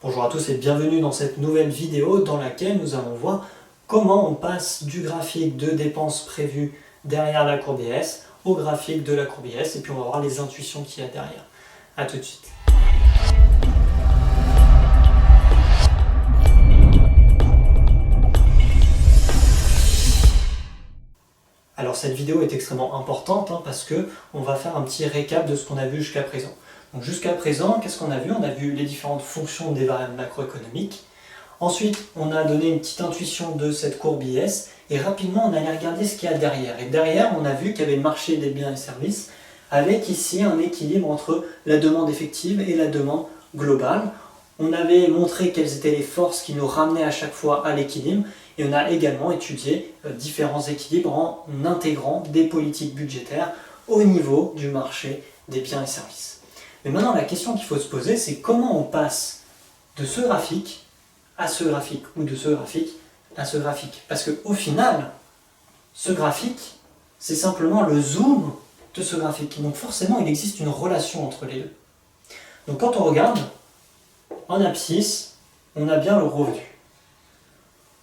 Bonjour à tous et bienvenue dans cette nouvelle vidéo dans laquelle nous allons voir comment on passe du graphique de dépenses prévues derrière la courbe IS au graphique de la courbe IS et puis on va voir les intuitions qu'il y a derrière. A tout de suite. Alors cette vidéo est extrêmement importante parce que on va faire un petit récap de ce qu'on a vu jusqu'à présent. Donc jusqu'à présent, qu'est-ce qu'on a vu? On a vu les différentes fonctions des variables macroéconomiques. Ensuite, on a donné une petite intuition de cette courbe IS et rapidement on allait regarder ce qu'il y a derrière. Et derrière, on a vu qu'il y avait le marché des biens et services avec ici un équilibre entre la demande effective et la demande globale. On avait montré quelles étaient les forces qui nous ramenaient à chaque fois à l'équilibre et on a également étudié différents équilibres en intégrant des politiques budgétaires au niveau du marché des biens et services. Mais maintenant, la question qu'il faut se poser, c'est comment on passe de ce graphique à ce graphique, ou de ce graphique à ce graphique. Parce qu'au final, ce graphique, c'est simplement le zoom de ce graphique. Donc forcément, il existe une relation entre les deux. Donc quand on regarde, en abscisse, on a bien le revenu.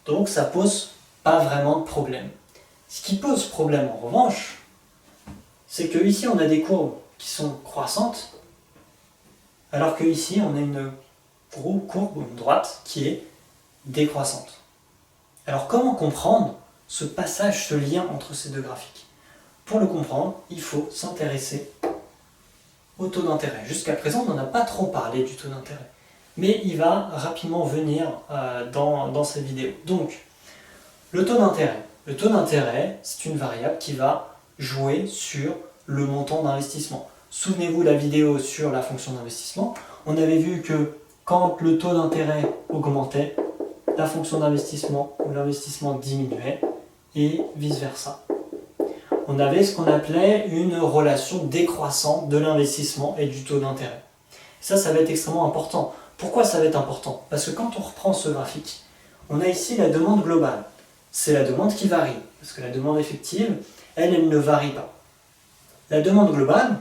Donc ça pose pas vraiment de problème. Ce qui pose problème en revanche, c'est que ici on a des courbes qui sont croissantes, alors que ici on a une courbe, une droite, qui est décroissante. Alors comment comprendre ce passage, ce lien entre ces deux graphiques? Pour le comprendre, il faut s'intéresser au taux d'intérêt. Jusqu'à présent, on n'en a pas trop parlé du taux d'intérêt, mais il va rapidement venir dans cette vidéo. Donc, le taux d'intérêt. Le taux d'intérêt, c'est une variable qui va jouer sur le montant d'investissement. Souvenez-vous la vidéo sur la fonction d'investissement, on avait vu que quand le taux d'intérêt augmentait, la fonction d'investissement ou l'investissement diminuait et vice-versa. On avait ce qu'on appelait une relation décroissante de l'investissement et du taux d'intérêt. Ça va être extrêmement important. Pourquoi ça va être important? Parce que quand on reprend ce graphique, on a ici la demande globale. C'est la demande qui varie, parce que la demande effective, elle ne varie pas. La demande globale,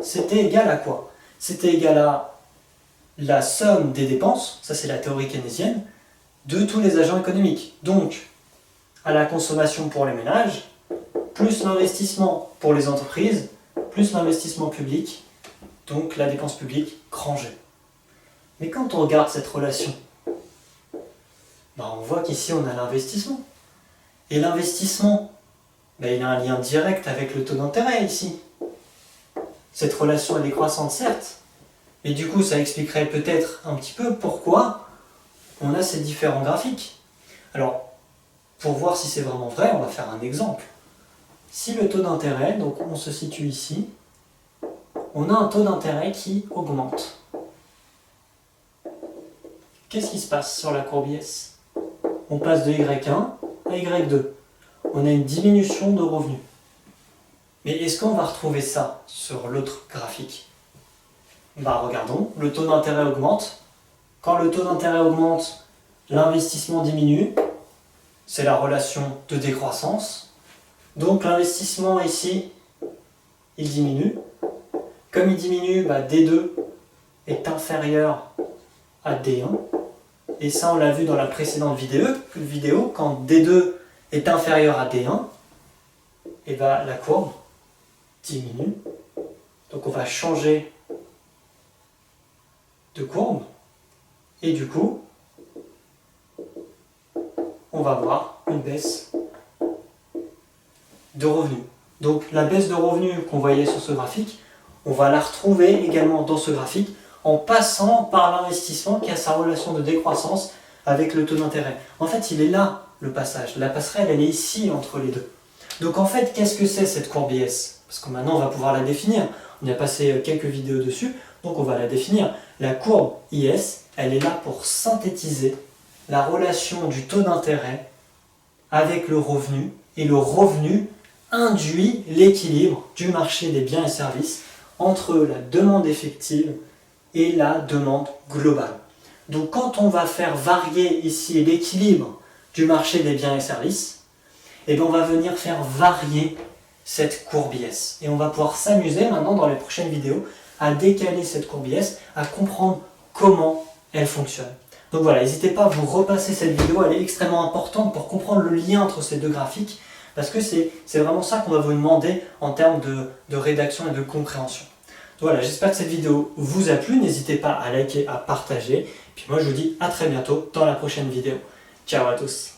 c'était égal à quoi? C'était égal à la somme des dépenses, ça c'est la théorie keynésienne, de tous les agents économiques. Donc, à la consommation pour les ménages, plus l'investissement pour les entreprises, plus l'investissement public, donc la dépense publique, grand G. Mais quand on regarde cette relation, on voit qu'ici on a l'investissement. Et l'investissement, il a un lien direct avec le taux d'intérêt ici. Cette relation est décroissante certes, et du coup ça expliquerait peut-être un petit peu pourquoi on a ces différents graphiques. Alors, pour voir si c'est vraiment vrai, on va faire un exemple. Si le taux d'intérêt, donc on se situe ici, on a un taux d'intérêt qui augmente. Qu'est-ce qui se passe sur la courbe IS? On passe de Y1 à Y2. On a une diminution de revenus. Mais est-ce qu'on va retrouver ça sur l'autre graphique? Regardons, le taux d'intérêt augmente. Quand le taux d'intérêt augmente, l'investissement diminue. C'est la relation de décroissance. Donc l'investissement ici, il diminue. Comme il diminue, D2 est inférieur à D1. Et ça, on l'a vu dans la précédente vidéo, quand D2 est inférieur à D1, et la courbe diminue. Donc on va changer de courbe. Et du coup, on va voir une baisse de revenus. Donc la baisse de revenus qu'on voyait sur ce graphique, on va la retrouver également dans ce graphique en passant par l'investissement qui a sa relation de décroissance avec le taux d'intérêt. En fait, il est là le passage. La passerelle, elle est ici entre les deux. Donc en fait, qu'est-ce que c'est cette courbe IS? Parce que maintenant, on va pouvoir la définir. On a passé quelques vidéos dessus, donc on va la définir. La courbe IS, elle est là pour synthétiser la relation du taux d'intérêt avec le revenu, et le revenu induit l'équilibre du marché des biens et services entre la demande effective et la demande globale. Donc quand on va faire varier ici l'équilibre du marché des biens et services, on va venir faire varier cette courbe IS. Et on va pouvoir s'amuser maintenant dans les prochaines vidéos à décaler cette courbe IS, à comprendre comment elle fonctionne. Donc voilà, n'hésitez pas à vous repasser cette vidéo, elle est extrêmement importante pour comprendre le lien entre ces deux graphiques, parce que c'est vraiment ça qu'on va vous demander en termes de rédaction et de compréhension. Donc voilà, j'espère que cette vidéo vous a plu, n'hésitez pas à liker, à partager, puis moi je vous dis à très bientôt dans la prochaine vidéo. Ciao à tous.